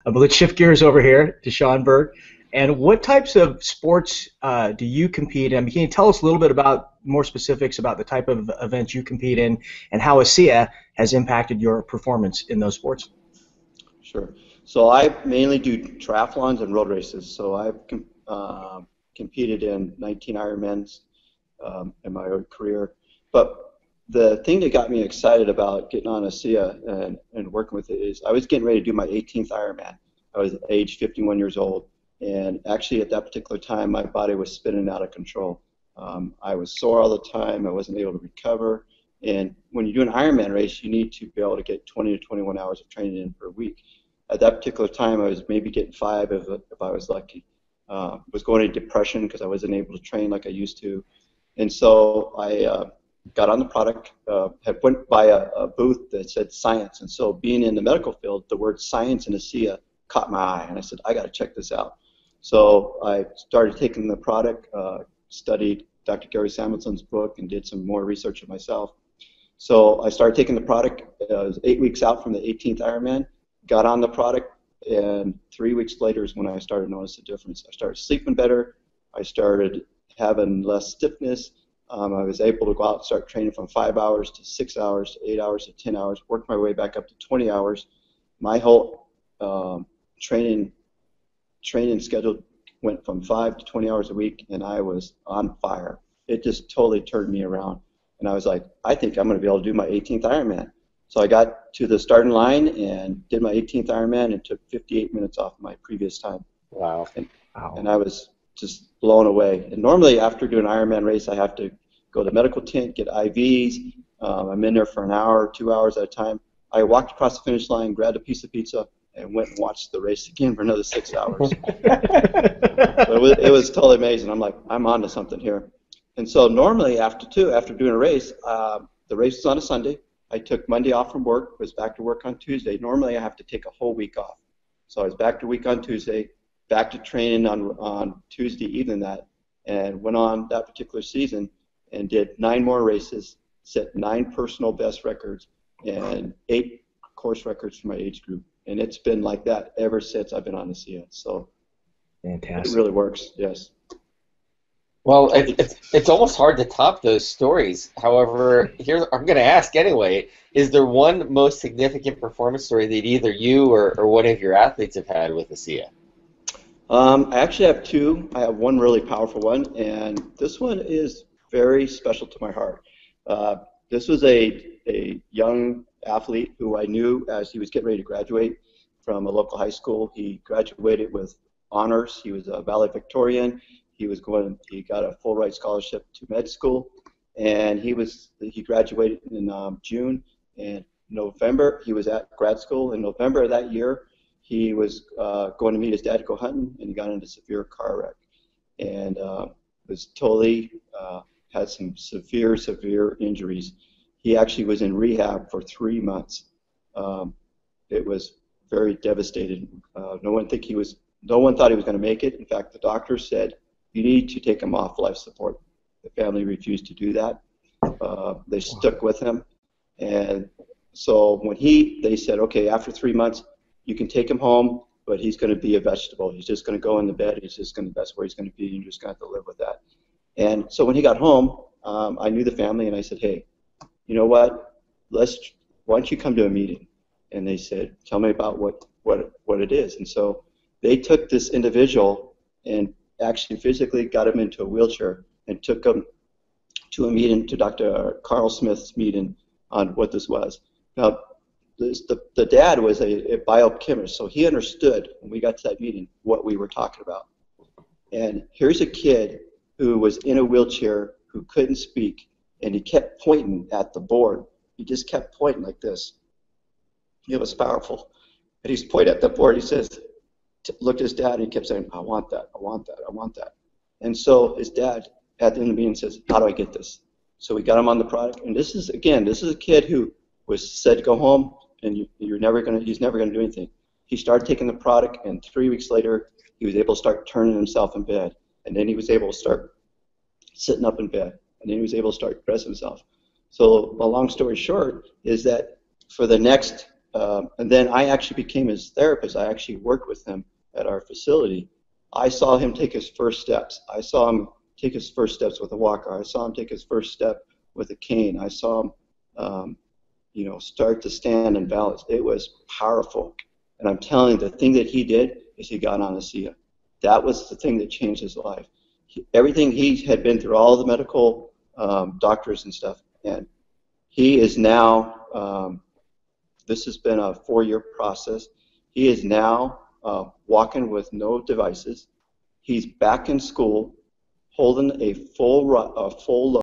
But let's shift gears over here to Shawn Burke. And what types of sports do you compete in? Can you tell us a little bit about more specifics about the type of events you compete in and how ASEA has impacted your performance in those sports? Sure. So I mainly do triathlons and road races. So I've competed in 19 Ironmans in my career. But the thing that got me excited about getting on ASEA and working with it is I was getting ready to do my 18th Ironman. I was age 51 years old. And actually at that particular time, my body was spinning out of control. I was sore all the time. I wasn't able to recover. And when you do an Ironman race, you need to be able to get 20 to 21 hours of training in per week. At that particular time, I was maybe getting 5 if I was lucky. Was going into depression because I wasn't able to train like I used to. And so I got on the product, had went by a booth that said science. And so being in the medical field, the word science and ASEA caught my eye. And I said, I got to check this out. So I started taking the product, studied Dr. Gary Samuelson's book, and did some more research of myself. So I started taking the product. I was 8 weeks out from the 18th Ironman, got on the product, and 3 weeks later is when I started to notice the difference. I started sleeping better. I started having less stiffness. I was able to go out and start training from 5 hours to 6 hours to 8 hours to 10 hours, worked my way back up to 20 hours. My whole training schedule went from 5 to 20 hours a week, and I was on fire. It just totally turned me around. And I was like, I think I'm going to be able to do my 18th Ironman. So I got to the starting line and did my 18th Ironman and took 58 minutes off my previous time. Wow. And I was just blown away. And normally after doing an Ironman race, I have to go to the medical tent, get IVs. I'm in there for an hour, 2 hours at a time. I walked across the finish line, grabbed a piece of pizza, and went and watched the race again for another 6 hours. But it was totally amazing. I'm like, I'm on to something here. And so normally after doing a race, the race was on a Sunday. I took Monday off from work, was back to work on Tuesday. Normally I have to take a whole week off. So I was back to week on Tuesday, back to training on Tuesday evening that, and went on that particular season and did 9 more races, set 9 personal best records, and 8 course records for my age group. And it's been like that ever since I've been on ASEA. So fantastic. It really works, yes. Well, it's almost hard to top those stories. However, here I'm going to ask anyway, is there one most significant performance story that either you or one of your athletes have had with ASEA? I actually have 2. I have one really powerful one, and this one is very special to my heart. This was a young athlete who I knew as he was getting ready to graduate from a local high school. He graduated with honors. He was a valedictorian. He got a full ride scholarship to med school, and he graduated in June. And November he was at grad school. In November of that year, he was going to meet his dad to go hunting, and he got into a severe car wreck, and was totally had some severe injuries. He actually was in rehab for 3 months. It was very devastating. No one thought he was going to make it. In fact, the doctor said, you need to take him off life support. The family refused to do that. They stuck with him. And so when they said, okay, after 3 months, you can take him home, but he's going to be a vegetable. He's just going to go in the bed. That's where he's going to be. You're just going to have to live with that. And so when he got home, I knew the family, and I said, hey, you know what? Why don't you come to a meeting? And they said, tell me about what it is. And so they took this individual and actually physically got him into a wheelchair and took him to a meeting, to Dr. Carl Smith's meeting on what this was. Now, the dad was a biochemist, so he understood when we got to that meeting what we were talking about. And here's a kid who was in a wheelchair, who couldn't speak, and he kept pointing at the board. He just kept pointing like this. It was powerful. And he's pointing at the board. He says, looked at his dad, and he kept saying, I want that, I want that, I want that. And so his dad, at the end of the meeting, says, how do I get this? So we got him on the product. And this is a kid who was said to go home, and he's never going to do anything. He started taking the product, and 3 weeks later, he was able to start turning himself in bed. And then he was able to start sitting up in bed. And then he was able to start dressing himself. So a long story short is that for the next and then I actually became his therapist. I actually worked with him at our facility. I saw him take his first steps. I saw him take his first steps with a walker. I saw him take his first step with a cane. I saw him, you know, start to stand and balance. It was powerful. And I'm telling you, the thing that he did is he got on ASEA. That was the thing that changed his life. Everything he had been through, all the medical doctors and stuff, and he is now, this has been a 4-year process. He is now walking with no devices. He's back in school, holding a full load.